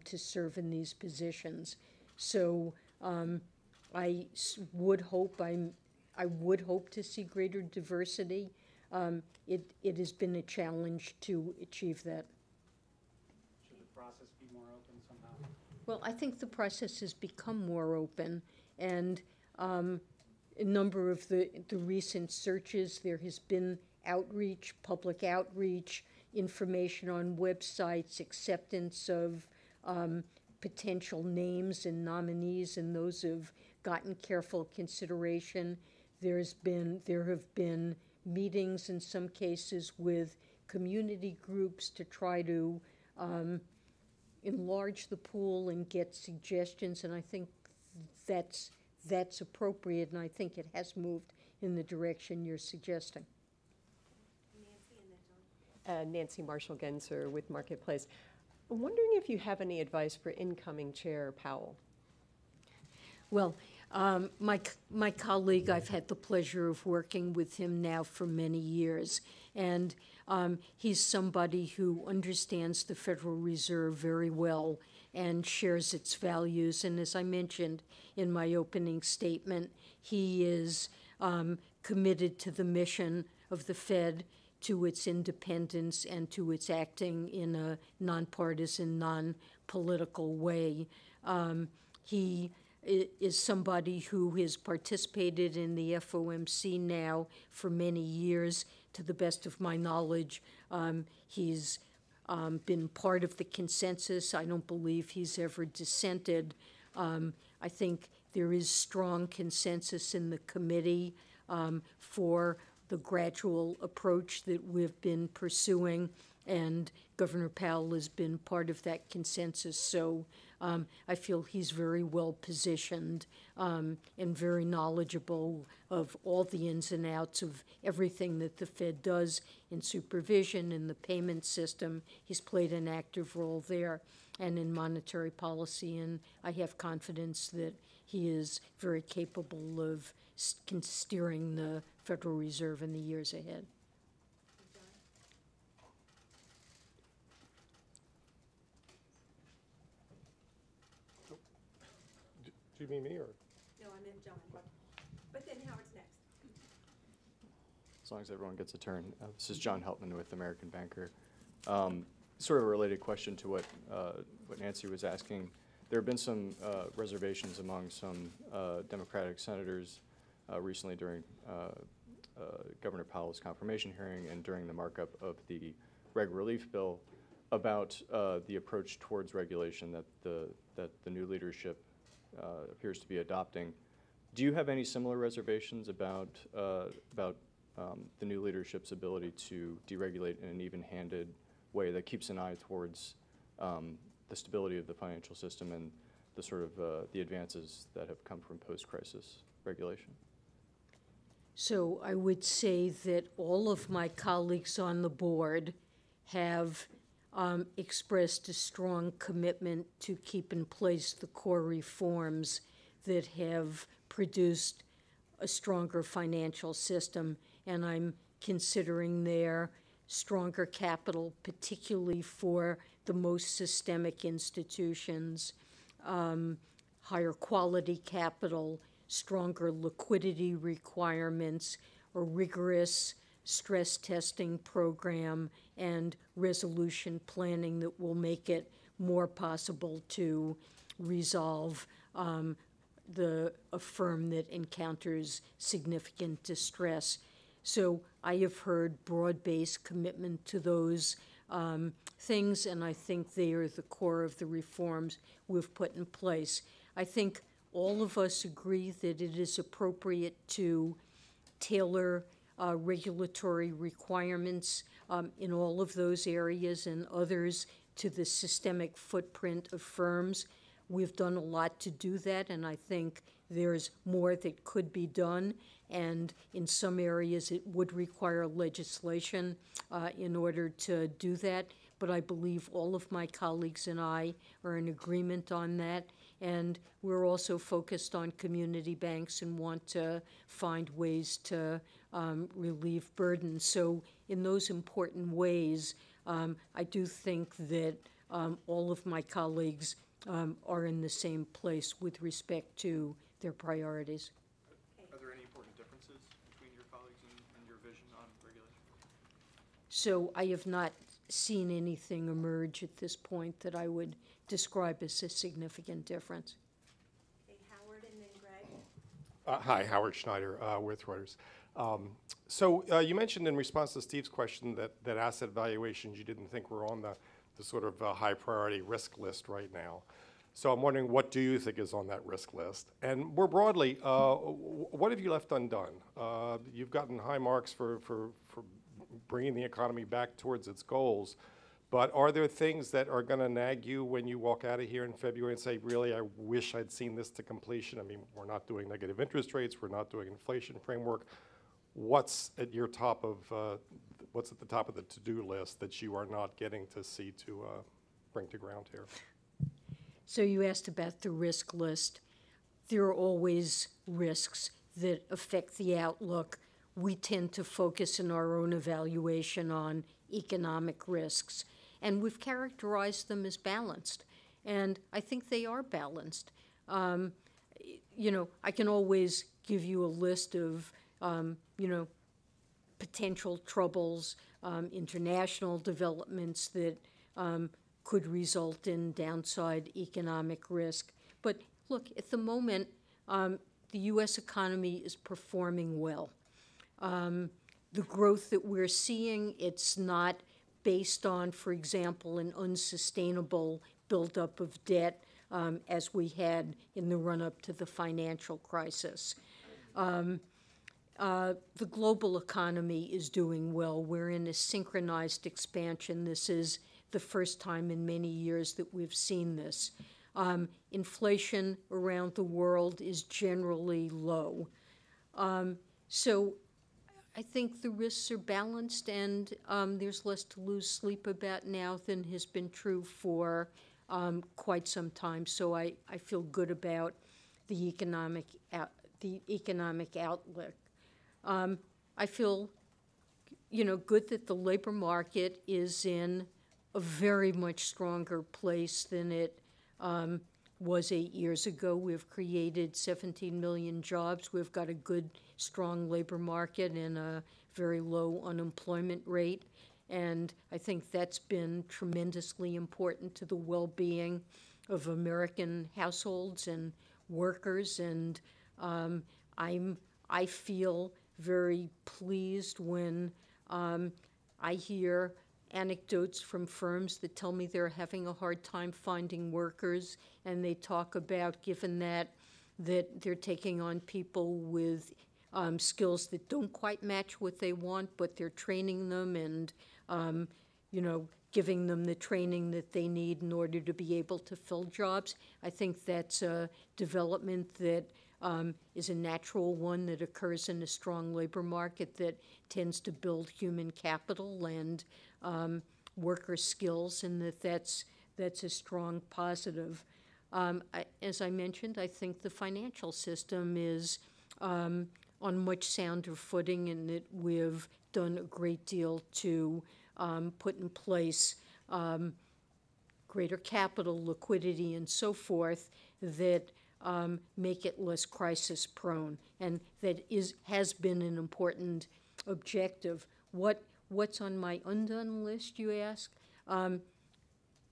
to serve in these positions. So I would hope to see greater diversity. It has been a challenge to achieve that. Should the process be more open somehow? Well, I think the process has become more open, and a number of the recent searches, there has been outreach, public outreach, information on websites, acceptance of potential names and nominees, and those have gotten careful consideration. There have been meetings in some cases with community groups to try to enlarge the pool and get suggestions, and I think that's appropriate, and I think it has moved in the direction you're suggesting. Nancy, and then John. Nancy Marshall-Genzer with Marketplace. I'm wondering if you have any advice for incoming Chair Powell. Well, My colleague, I've had the pleasure of working with him now for many years, and he's somebody who understands the Federal Reserve very well and shares its values. And as I mentioned in my opening statement, he is committed to the mission of the Fed, to its independence, and to its acting in a nonpartisan, non-political way. He is somebody who has participated in the FOMC now for many years. To the best of my knowledge, he's been part of the consensus. I don't believe he's ever dissented. I think there is strong consensus in the committee for the gradual approach that we've been pursuing, and Governor Powell has been part of that consensus. So I feel he's very well positioned and very knowledgeable of all the ins and outs of everything that the Fed does in supervision, in the payment system. He's played an active role there, and in monetary policy, and I have confidence that he is very capable of steering the Federal Reserve in the years ahead. Do you mean me, or? No, I meant John, but then Howard's next. As long as everyone gets a turn. This is John Heltman with American Banker. Sort of a related question to what Nancy was asking. There have been some reservations among some Democratic senators recently during Governor Powell's confirmation hearing and during the markup of the reg relief bill about the approach towards regulation that the new leadership appears to be adopting. Do you have any similar reservations about the new leadership's ability to deregulate in an even-handed way that keeps an eye towards the stability of the financial system and the sort of the advances that have come from post-crisis regulation? So I would say that all of my colleagues on the board have expressed a strong commitment to keep in place the core reforms that have produced a stronger financial system, and I'm considering their stronger capital, particularly for the most systemic institutions, higher quality capital, stronger liquidity requirements, a rigorous stress testing program, and resolution planning that will make it more possible to resolve a firm that encounters significant distress. So I have heard broad-based commitment to those things, and I think they are the core of the reforms we've put in place. I think all of us agree that it is appropriate to tailor regulatory requirements in all of those areas and others to the systemic footprint of firms. We've done a lot to do that, and I think there's more that could be done, and in some areas it would require legislation in order to do that, but I believe all of my colleagues and I are in agreement on that, and we're also focused on community banks and want to find ways to relieve burdens. So in those important ways, I do think that all of my colleagues are in the same place with respect to their priorities. Are there any important differences between your colleagues and your vision on regulation? So I have not seen anything emerge at this point that I would describe as a significant difference. Okay, Howard and then Greg. Hi, Howard Schneider with Reuters. So you mentioned in response to Steve's question that asset valuations you didn't think were on the sort of high priority risk list right now. So I'm wondering, what do you think is on that risk list? And more broadly, what have you left undone? You've gotten high marks for bringing the economy back towards its goals, but are there things that are going to nag you when you walk out of here in February and say, really, I wish I'd seen this to completion? I mean, we're not doing negative interest rates, we're not doing inflation framework. What's at the top of the to-do list that you are not getting to see to bring to ground here? So you asked about the risk list. there are always risks that affect the outlook. We tend to focus in our own evaluation on economic risks, and we've characterized them as balanced, and I think they are balanced. I can always give you a list of, potential troubles, international developments that could result in downside economic risk. But look, at the moment, the U.S. economy is performing well. The growth that we're seeing, it's not based on, for example, an unsustainable buildup of debt as we had in the run-up to the financial crisis. The global economy is doing well. We're in a synchronized expansion. This is the first time in many years that we've seen this. Inflation around the world is generally low. So I think the risks are balanced, and there's less to lose sleep about now than has been true for quite some time. So I feel good about the economic outlook. I feel, good that the labor market is in a very much stronger place than it was 8 years ago. We've created 17 million jobs. We've got a good, strong labor market and a very low unemployment rate. And I think that's been tremendously important to the well-being of American households and workers. And I feel very pleased when I hear anecdotes from firms that tell me they're having a hard time finding workers, and they talk about, given that they're taking on people with skills that don't quite match what they want, but they're training them and, giving them the training that they need in order to be able to fill jobs. I think that's a development that is a natural one that occurs in a strong labor market that tends to build human capital and worker skills, and that's a strong positive. As I mentioned, I think the financial system is on much sounder footing, and that we've done a great deal to put in place greater capital, liquidity, and so forth that make it less crisis prone, and that has been an important objective. What's on my undone list, you ask?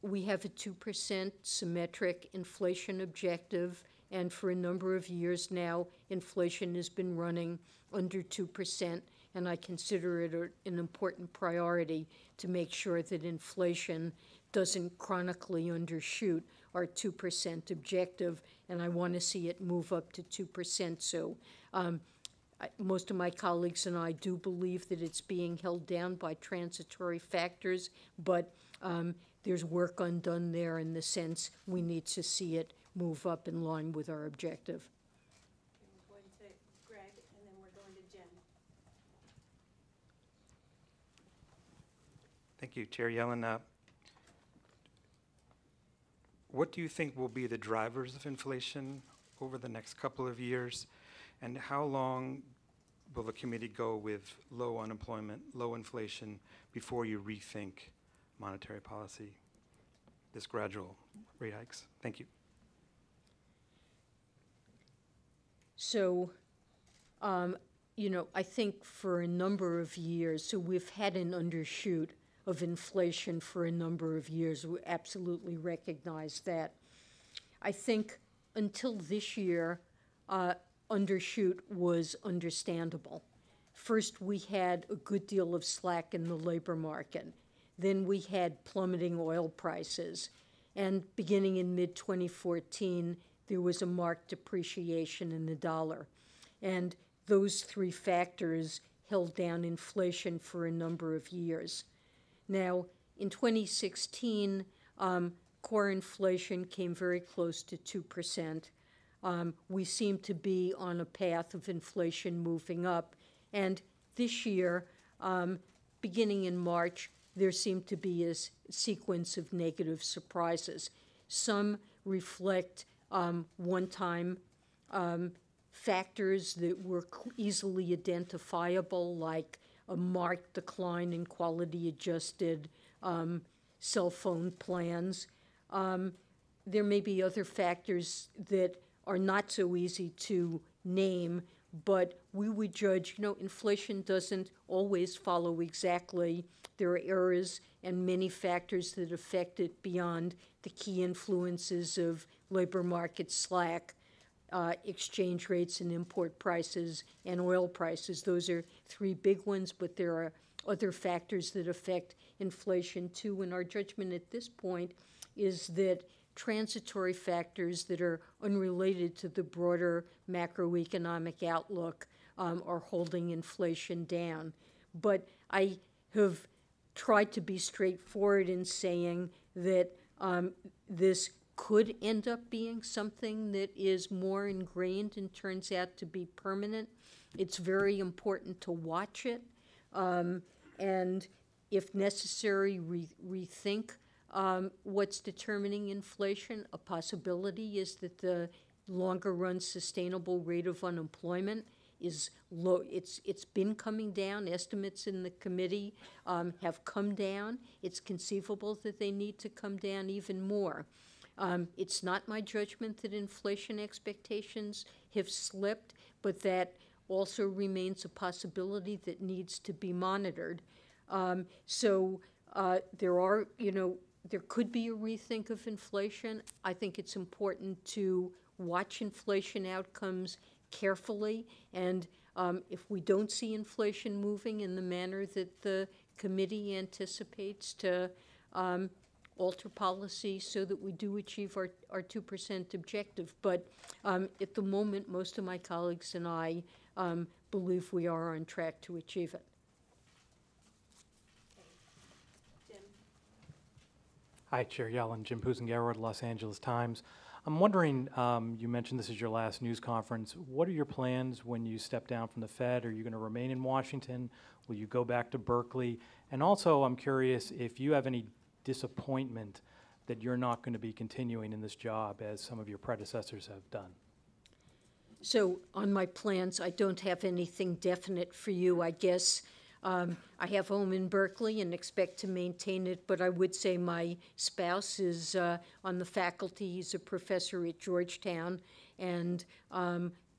We have a 2% symmetric inflation objective, and for a number of years now, inflation has been running under 2%, and I consider it an important priority to make sure that inflation doesn't chronically undershoot our 2% objective, and I want to see it move up to 2%. So most of my colleagues and I do believe that it's being held down by transitory factors, but there's work undone there in the sense we need to see it move up in line with our objective. We're going to Greg, and then we're going to Jen. Thank you, Chair Yellen. What do you think will be the drivers of inflation over the next couple of years, and how long will the committee go with low unemployment, low inflation, before you rethink monetary policy, this gradual rate hikes? Thank you. So, I think for a number of years, so we've had an undershoot of inflation for a number of years. We absolutely recognize that. I think until this year, undershoot was understandable. First, we had a good deal of slack in the labor market. Then we had plummeting oil prices. And beginning in mid-2014, there was a marked depreciation in the dollar. And those three factors held down inflation for a number of years. Now, in 2016, core inflation came very close to 2%. We seem to be on a path of inflation moving up. And this year, beginning in March, there seemed to be a sequence of negative surprises. Some reflect one-time factors that were easily identifiable, like a marked decline in quality-adjusted cell phone plans. There may be other factors that are not so easy to name, but we would judge, inflation doesn't always follow exactly. There are errors and many factors that affect it beyond the key influences of labor market slack, exchange rates and import prices, and oil prices. Those are three big ones, but there are other factors that affect inflation too. And our judgment at this point is that transitory factors that are unrelated to the broader macroeconomic outlook are holding inflation down. But I have tried to be straightforward in saying that this could end up being something that is more ingrained and turns out to be permanent. It's very important to watch it and, if necessary, rethink what's determining inflation. A possibility is that the longer-run sustainable rate of unemployment is low. It's been coming down. Estimates in the committee have come down. It's conceivable that they need to come down even more. It's not my judgment that inflation expectations have slipped, but that also remains a possibility that needs to be monitored. There could be a rethink of inflation. I think it's important to watch inflation outcomes carefully, and if we don't see inflation moving in the manner that the committee anticipates, to alter policy so that we do achieve our 2% objective. But at the moment, most of my colleagues and I believe we are on track to achieve it. Hi, Chair Yellen. Jim Pusengarrow, Los Angeles Times. I'm wondering, you mentioned this is your last news conference. What are your plans when you step down from the Fed? Are you going to remain in Washington? Will you go back to Berkeley? And also, I'm curious if you have any disappointment that you're not going to be continuing in this job as some of your predecessors have done. So on my plans, I don't have anything definite for you. I guess I have home in Berkeley and expect to maintain it, but I would say my spouse is on the faculty. He's a professor at Georgetown and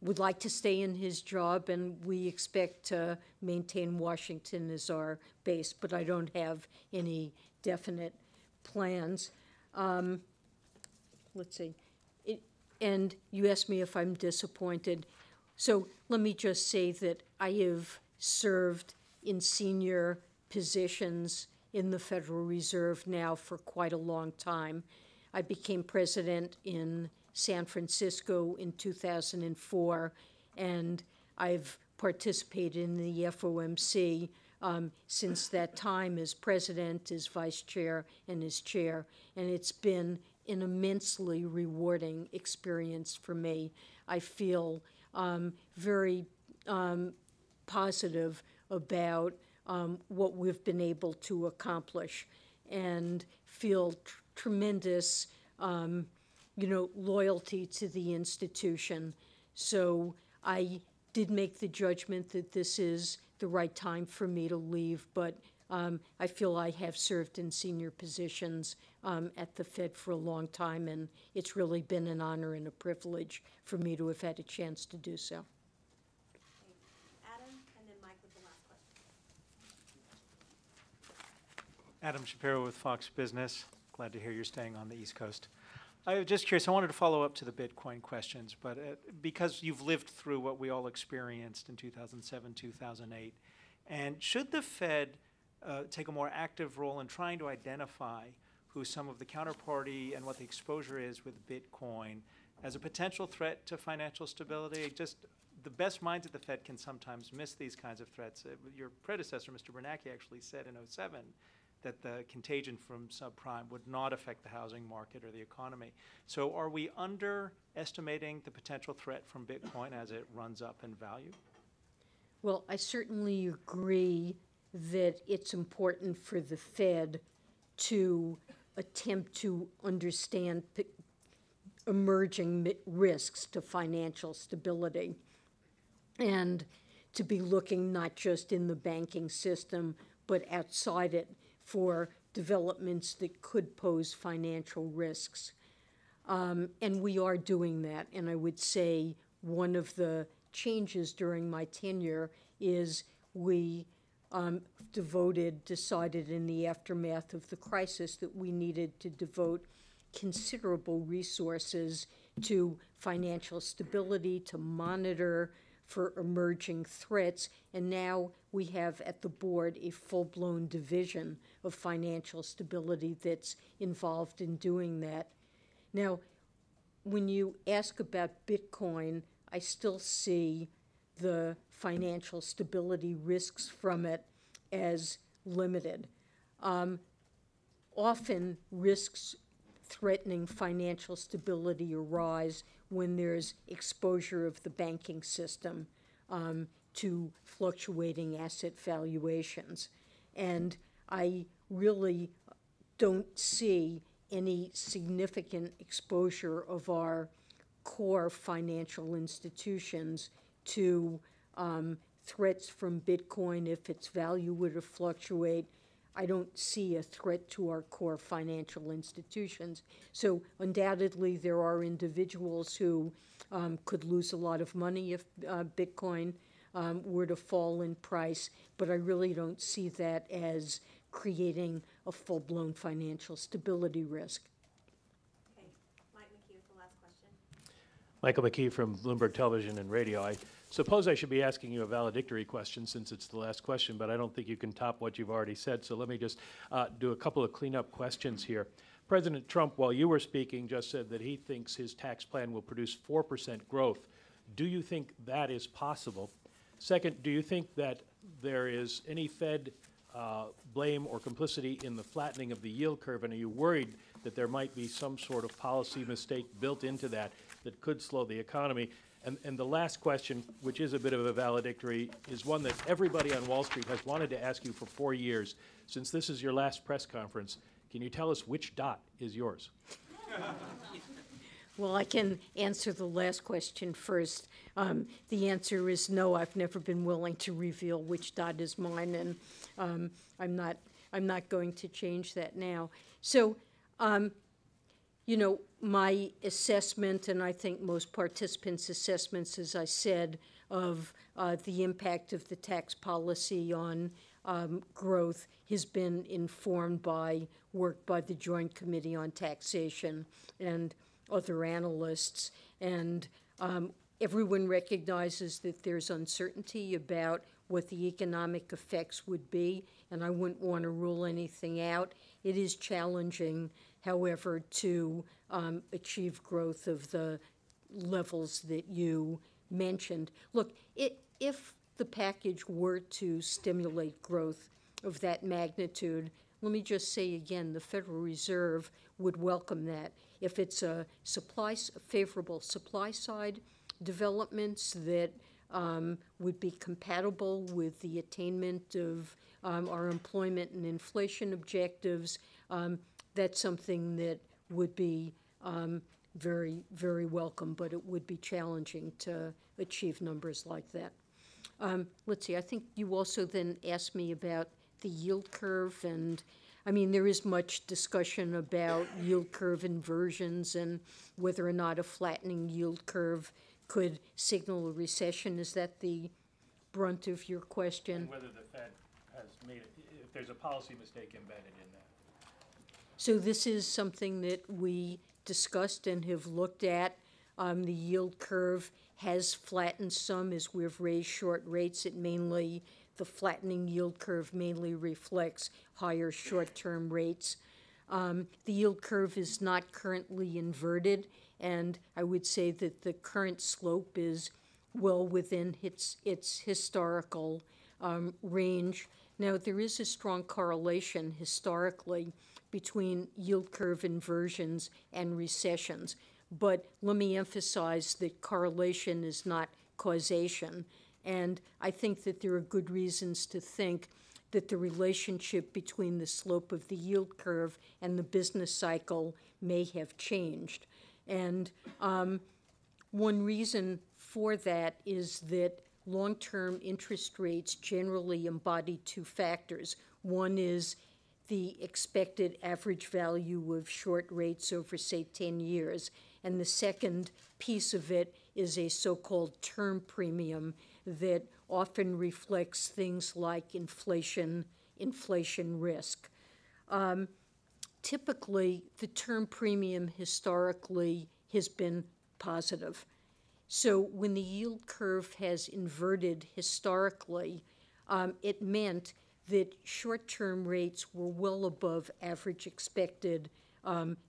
would like to stay in his job, and we expect to maintain Washington as our base, but I don't have any definite plans. Let's see. And you asked me if I'm disappointed. So let me just say that I have served in senior positions in the Federal Reserve now for quite a long time. I became president in San Francisco in 2004, and I've participated in the FOMC since that time as president, as vice chair, and as chair. And it's been an immensely rewarding experience for me. I feel very positive about what we've been able to accomplish, and feel tremendous, loyalty to the institution. So I did make the judgment that this is the right time for me to leave, but I feel I have served in senior positions at the Fed for a long time, and it's really been an honor and a privilege for me to have had a chance to do so. Adam, and then Mike with the last question. Adam Shapiro with Fox Business. Glad to hear you're staying on the East Coast. I was just curious, I wanted to follow up to the Bitcoin questions, but because you've lived through what we all experienced in 2007, 2008, and should the Fed take a more active role in trying to identify who some of the counterparty and what the exposure is with Bitcoin as a potential threat to financial stability? Just the best minds at the Fed can sometimes miss these kinds of threats. Your predecessor, Mr. Bernanke, actually said in 2007 that the contagion from subprime would not affect the housing market or the economy. So are we underestimating the potential threat from Bitcoin as it runs up in value? Well, I certainly agree that it's important for the Fed to attempt to understand emerging risks to financial stability, and to be looking not just in the banking system, but outside it for developments that could pose financial risks. And we are doing that. And I would say one of the changes during my tenure is we decided in the aftermath of the crisis that we needed to devote considerable resources to financial stability, to monitor for emerging threats, and now we have at the board a full-blown division of financial stability that's involved in doing that. Now, when you ask about Bitcoin, I still see the financial stability risks from it as limited. Often risks threatening financial stability arise when there's exposure of the banking system to fluctuating asset valuations. And I really don't see any significant exposure of our core financial institutions to threats from Bitcoin. If its value were to fluctuate, I don't see a threat to our core financial institutions. So undoubtedly there are individuals who could lose a lot of money if Bitcoin were to fall in price, but I really don't see that as creating a full-blown financial stability risk. Okay, Mike McKee with the last question. Michael McKee from Bloomberg Television and Radio. I suppose I should be asking you a valedictory question since it's the last question, but I don't think you can top what you've already said, so let me just do a couple of cleanup questions here. President Trump, while you were speaking, just said that he thinks his tax plan will produce 4% growth. Do you think that is possible? Second, do you think that there is any Fed blame or complicity in the flattening of the yield curve, and are you worried that there might be some sort of policy mistake built into that that could slow the economy? And the last question, which is a bit of a valedictory, is one that everybody on Wall Street has wanted to ask you for 4 years. Since this is your last press conference, can you tell us which dot is yours? Well, I can answer the last question first. The answer is no. I've never been willing to reveal which dot is mine, and I'm not going to change that now. So, you know, my assessment, and I think most participants' assessments, as I said, of the impact of the tax policy on growth has been informed by work by the Joint Committee on Taxation and other analysts. And everyone recognizes that there's uncertainty about what the economic effects would be, and I wouldn't want to rule anything out. It is challenging, however, to achieve growth of the levels that you mentioned. Look, if the package were to stimulate growth of that magnitude, let me just say again, the Federal Reserve would welcome that. If it's a favorable supply side developments that would be compatible with the attainment of our employment and inflation objectives, that's something that would be very, very welcome, but it would be challenging to achieve numbers like that. Let's see, I think you also then asked me about the yield curve, and I mean, there is much discussion about yield curve inversions and whether or not a flattening yield curve could signal a recession. Is that the brunt of your question? And whether the Fed has made it, if there's a policy mistake embedded in that. So this is something that we discussed and have looked at. The yield curve has flattened some as we've raised short rates. The flattening yield curve mainly reflects higher short-term rates. The yield curve is not currently inverted, and I would say that the current slope is well within its historical range. Now, there is a strong correlation historically between yield curve inversions and recessions, but let me emphasize that correlation is not causation. And I think that there are good reasons to think that the relationship between the slope of the yield curve and the business cycle may have changed. And one reason for that is that long-term interest rates generally embody two factors. One is the expected average value of short rates over, say, 10 years. And the second piece of it is a so-called term premium that often reflects things like inflation risk. Typically, the term premium historically has been positive. So when the yield curve has inverted historically, it meant that short-term rates were well above average expected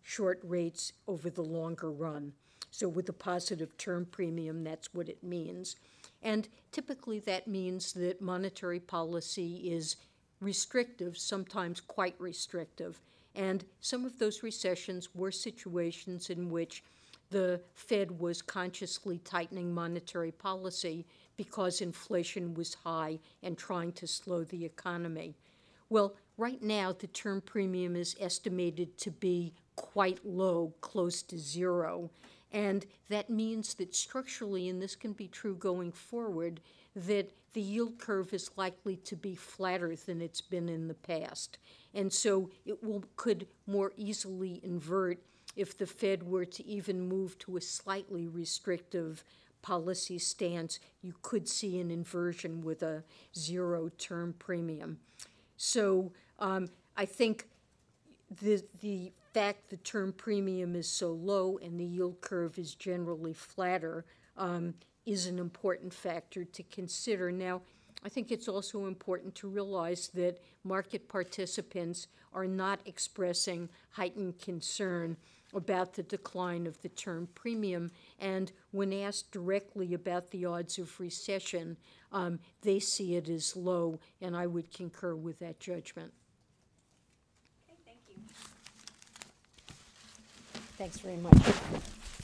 short rates over the longer run. So with a positive term premium, that's what it means. And typically that means that monetary policy is restrictive, sometimes quite restrictive. And some of those recessions were situations in which the Fed was consciously tightening monetary policy because inflation was high and trying to slow the economy. Well, right now, the term premium is estimated to be quite low, close to zero. And that means that structurally, and this can be true going forward, that the yield curve is likely to be flatter than it's been in the past. And so it could more easily invert if the Fed were to even move to a slightly restrictive policy stance. You could see an inversion with a zero term premium. So I think the fact the term premium is so low and the yield curve is generally flatter is an important factor to consider. Now, I think it's also important to realize that market participants are not expressing heightened concern about the decline of the term premium, and when asked directly about the odds of recession, they see it as low, and I would concur with that judgment. Okay, thank you. Thanks very much.